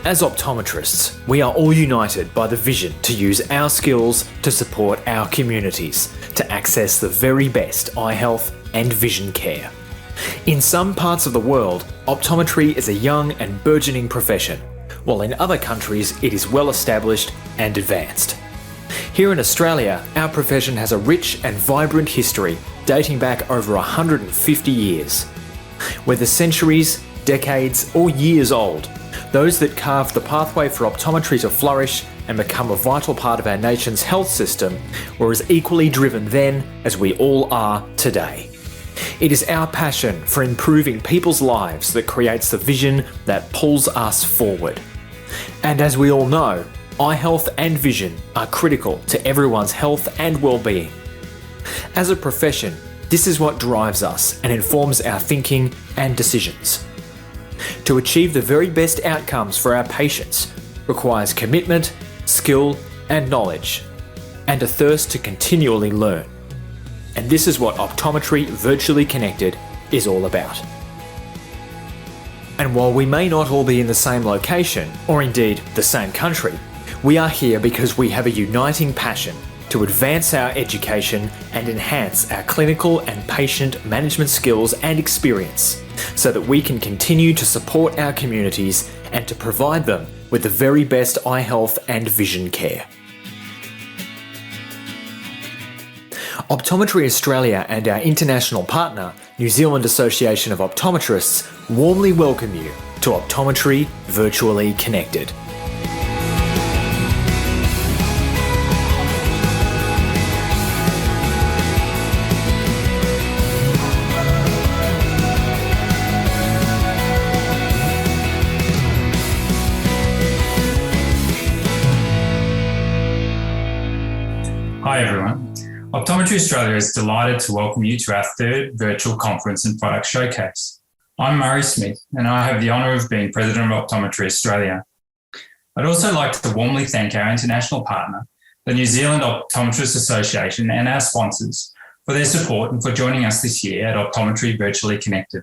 As optometrists, we are all united by the vision to use our skills to support our communities to access the very best eye health and vision care. In some parts of the world, optometry is a young and burgeoning profession, while in other countries it is well established and advanced. Here in Australia, our profession has a rich and vibrant history dating back over 150 years. Whether centuries, decades or years old, those that carved the pathway for optometry to flourish and become a vital part of our nation's health system were as equally driven then as we all are today. It is our passion for improving people's lives that creates the vision that pulls us forward. And as we all know, eye health and vision are critical to everyone's health and well-being. As a profession, this is what drives us and informs our thinking and decisions. To achieve the very best outcomes for our patients requires commitment, skill and knowledge, and a thirst to continually learn. And this is what Optometry Virtually Connected is all about. And while we may not all be in the same location, or indeed the same country, we are here because we have a uniting passion to advance our education and enhance our clinical and patient management skills and experience so that we can continue to support our communities and to provide them with the very best eye health and vision care. Optometry Australia and our international partner, New Zealand Association of Optometrists, warmly welcome you to Optometry Virtually Connected. Hi everyone. Optometry Australia is delighted to welcome you to our third virtual conference and product showcase. I'm Murray Smith and I have the honour of being President of Optometry Australia. I'd also like to warmly thank our international partner, the New Zealand Optometrists Association and our sponsors for their support and for joining us this year at Optometry Virtually Connected.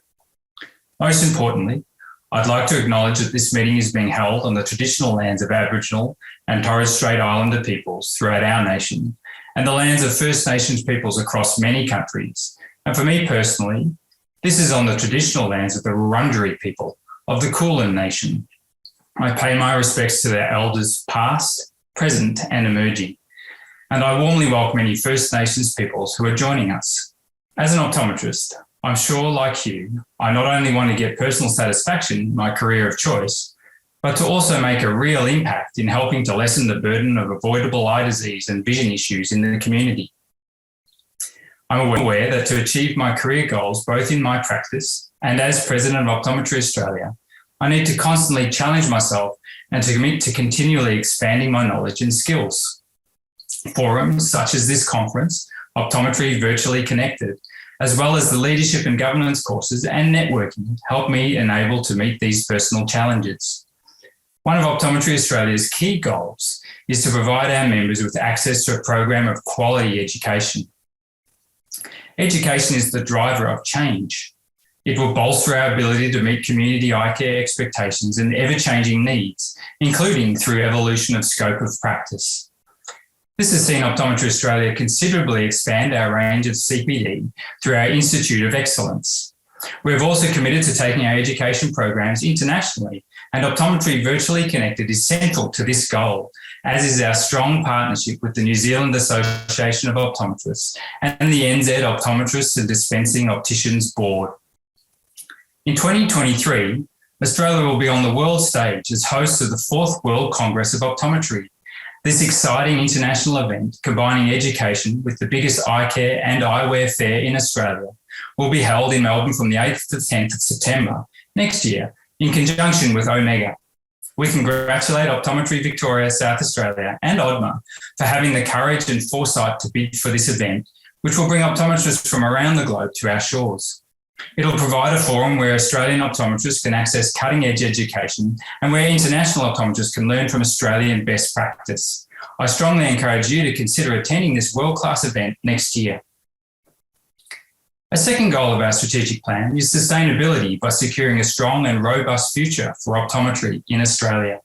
Most importantly, I'd like to acknowledge that this meeting is being held on the traditional lands of Aboriginal and Torres Strait Islander peoples throughout our nation and the lands of First Nations peoples across many countries. And for me personally, this is on the traditional lands of the Wurundjeri people of the Kulin Nation. I pay my respects to their elders past, present and emerging. And I warmly welcome any First Nations peoples who are joining us. As an optometrist, I'm sure, like you, I not only want to get personal satisfaction in my career of choice, but to also make a real impact in helping to lessen the burden of avoidable eye disease and vision issues in the community. I'm aware that to achieve my career goals, both in my practice and as President of Optometry Australia, I need to constantly challenge myself and to commit to continually expanding my knowledge and skills. Forums such as this conference, Optometry Virtually Connected, as well as the leadership and governance courses and networking help me enable to meet these personal challenges. One of Optometry Australia's key goals is to provide our members with access to a program of quality education. Education is the driver of change. It will bolster our ability to meet community eye care expectations and ever-changing needs, including through evolution of scope of practice. This has seen Optometry Australia considerably expand our range of CPD through our Institute of Excellence. We've also committed to taking our education programs internationally, and Optometry Virtually Connected is central to this goal, as is our strong partnership with the New Zealand Association of Optometrists and the NZ Optometrists and Dispensing Opticians Board. In 2023, Australia will be on the world stage as host of the 4th World Congress of Optometry. This exciting international event, combining education with the biggest eye care and eyewear fair in Australia, will be held in Melbourne from the 8th to 10th of September next year in conjunction with Omega. We congratulate Optometry Victoria, South Australia and ODMA for having the courage and foresight to bid for this event, which will bring optometrists from around the globe to our shores. It'll provide a forum where Australian optometrists can access cutting-edge education and where international optometrists can learn from Australian best practice. I strongly encourage you to consider attending this world-class event next year. A second goal of our strategic plan is sustainability by securing a strong and robust future for optometry in Australia.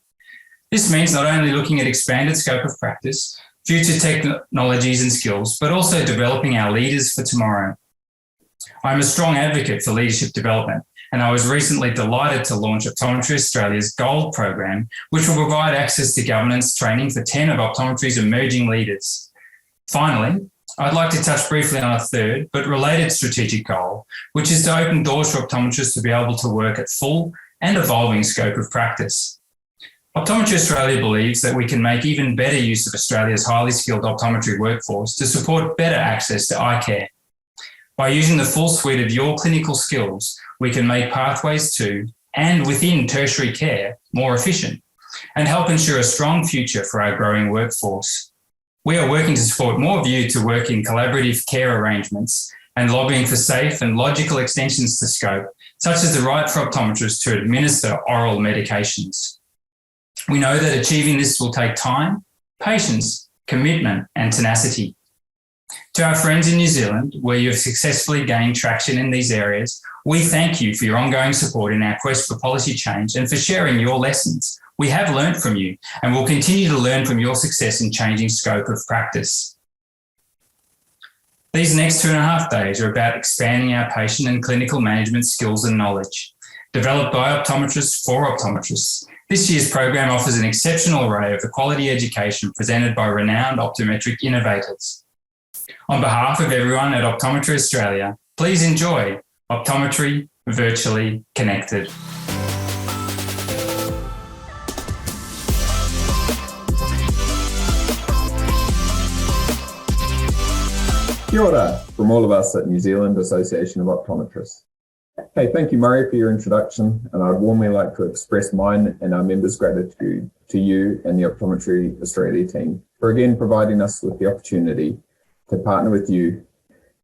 This means not only looking at expanded scope of practice, future technologies and skills, but also developing our leaders for tomorrow. I'm a strong advocate for leadership development, and I was recently delighted to launch Optometry Australia's Gold program, which will provide access to governance training for 10 of optometry's emerging leaders. Finally, I'd like to touch briefly on a third but related strategic goal, which is to open doors for optometrists to be able to work at full and evolving scope of practice. Optometry Australia believes that we can make even better use of Australia's highly skilled optometry workforce to support better access to eye care. By using the full suite of your clinical skills, we can make pathways to and within tertiary care more efficient and help ensure a strong future for our growing workforce. We are working to support more of you to work in collaborative care arrangements and lobbying for safe and logical extensions to scope, such as the right for optometrists to administer oral medications. We know that achieving this will take time, patience, commitment, and tenacity. To our friends in New Zealand, where you have successfully gained traction in these areas, we thank you for your ongoing support in our quest for policy change and for sharing your lessons. We have learned from you and will continue to learn from your success in changing scope of practice. These next 2.5 days are about expanding our patient and clinical management skills and knowledge. Developed by optometrists for optometrists, this year's program offers an exceptional array of quality education presented by renowned optometric innovators. On behalf of everyone at Optometry Australia, please enjoy Optometry Virtually Connected. Kia ora from all of us at New Zealand Association of Optometrists. Hey, thank you, Murray, for your introduction, and I'd warmly like to express mine and our members' gratitude to you and the Optometry Australia team for again providing us with the opportunity to partner with you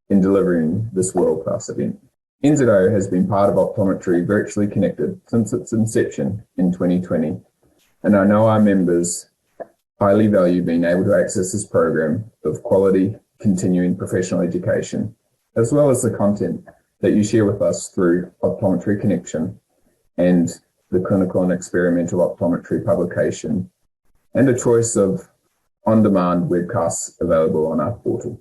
in delivering this world-class event. NZO has been part of Optometry Virtually Connected since its inception in 2020, and I know our members highly value being able to access this program of quality continuing professional education, as well as the content that you share with us through Optometry Connection and the clinical and experimental optometry publication, and a choice of on-demand webcasts available on our portal.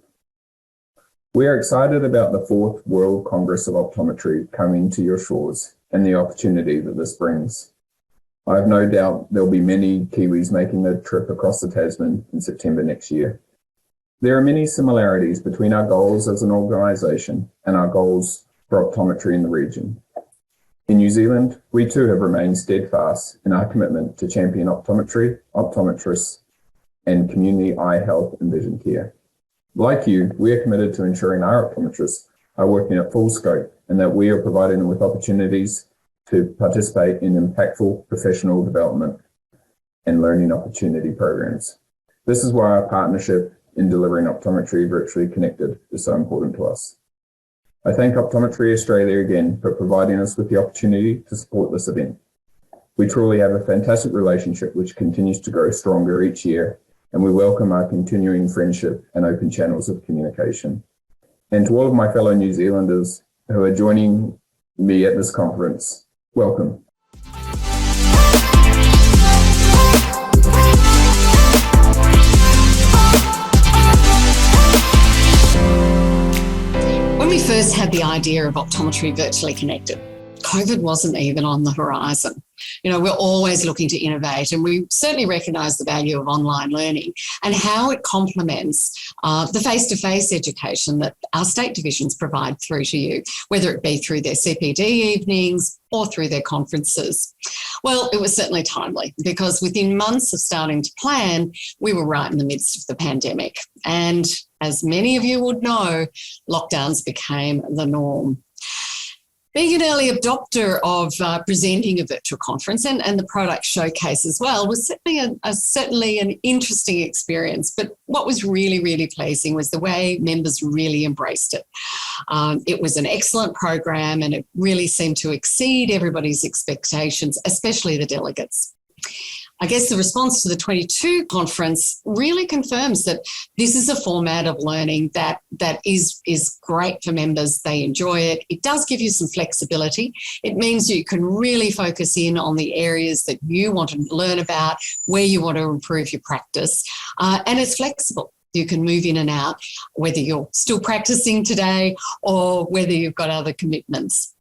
We are excited about the 4th World Congress of Optometry coming to your shores and the opportunity that this brings. I have no doubt there'll be many Kiwis making the trip across the Tasman in September next year. There are many similarities between our goals as an organisation and our goals for optometry in the region. In New Zealand, we too have remained steadfast in our commitment to champion optometry, optometrists, and community eye health and vision care. Like you, we are committed to ensuring our optometrists are working at full scope and that we are providing them with opportunities to participate in impactful professional development and learning opportunity programs. This is why our partnership in delivering Optometry Virtually Connected is so important to us. I thank Optometry Australia again for providing us with the opportunity to support this event. We truly have a fantastic relationship which continues to grow stronger each year, and we welcome our continuing friendship and open channels of communication. And to all of my fellow New Zealanders who are joining me at this conference, welcome. When we first had the idea of Optometry Virtually Connected, COVID wasn't even on the horizon. You know, we're always looking to innovate, and we certainly recognise the value of online learning and how it complements the face-to-face education that our state divisions provide through to you, whether it be through their CPD evenings or through their conferences. Well, it was certainly timely because within months of starting to plan, we were right in the midst of the pandemic. And as many of you would know, lockdowns became the norm. Being an early adopter of presenting a virtual conference and the product showcase as well was certainly an interesting experience. But what was really, really pleasing was the way members really embraced it. It was an excellent program and it really seemed to exceed everybody's expectations, especially the delegates. I guess the response to the 22 conference really confirms that this is a format of learning that is great for members. They enjoy it. It does give you some flexibility. It means you can really focus in on the areas that you want to learn about, where you want to improve your practice, and it's flexible. You can move in and out, whether you're still practicing today or whether you've got other commitments.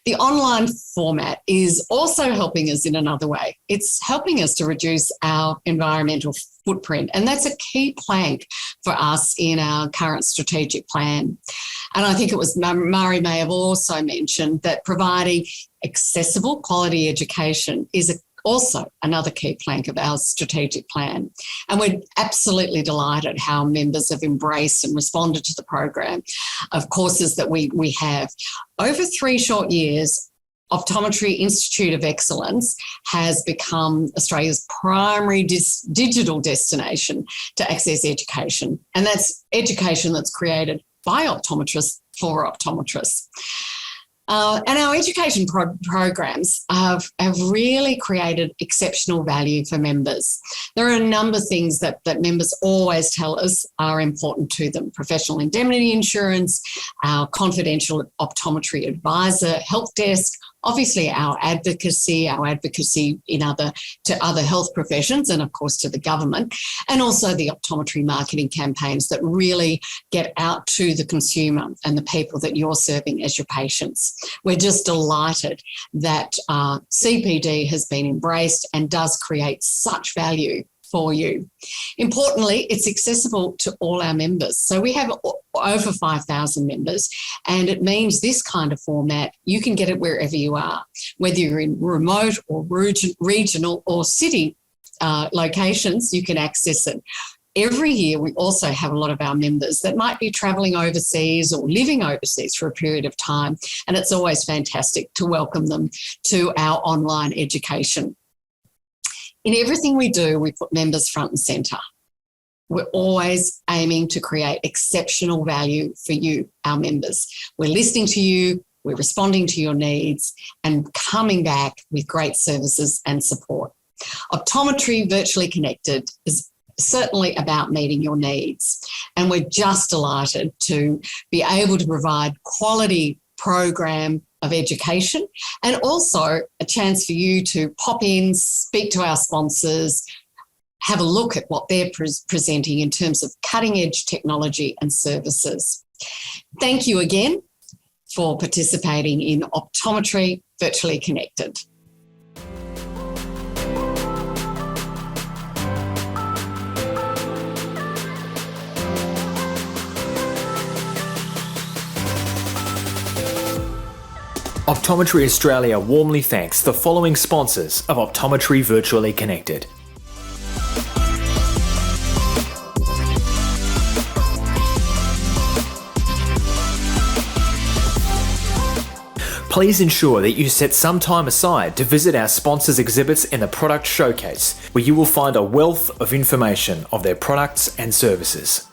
The online format is also helping us in another way. It's helping us to reduce our environmental footprint, and that's a key plank for us in our current strategic plan. And I think it was Murray may have also mentioned that providing accessible quality education is also another key plank of our strategic plan. And we're absolutely delighted how members have embraced and responded to the program of courses that we have. Over 3 short years, Optometry Institute of Excellence has become Australia's primary digital destination to access education. And that's education that's created by optometrists for optometrists. And our education programs have really created exceptional value for members. There are a number of things that members always tell us are important to them. Professional indemnity insurance, our confidential optometry advisor, help desk, obviously our advocacy in to other health professions and of course to the government, and also the optometry marketing campaigns that really get out to the consumer and the people that you're serving as your patients. We're just delighted that CPD has been embraced and does create such value for you. Importantly, it's accessible to all our members. So we have over 5,000 members, and it means this kind of format, you can get it wherever you are, whether you're in remote or regional or city locations, you can access it. Every year, we also have a lot of our members that might be travelling overseas or living overseas for a period of time, and it's always fantastic to welcome them to our online education. In everything we do, we put members front and centre. We're always aiming to create exceptional value for you, our members. We're listening to you, we're responding to your needs, and coming back with great services and support. Optometry Virtually Connected is certainly about meeting your needs, and we're just delighted to be able to provide quality program of education, and also a chance for you to pop in, speak to our sponsors, have a look at what they're presenting in terms of cutting edge technology and services. Thank you again for participating in Optometry Virtually Connected. Optometry Australia warmly thanks the following sponsors of Optometry Virtually Connected. Please ensure that you set some time aside to visit our sponsors' exhibits in the product showcase, where you will find a wealth of information of their products and services.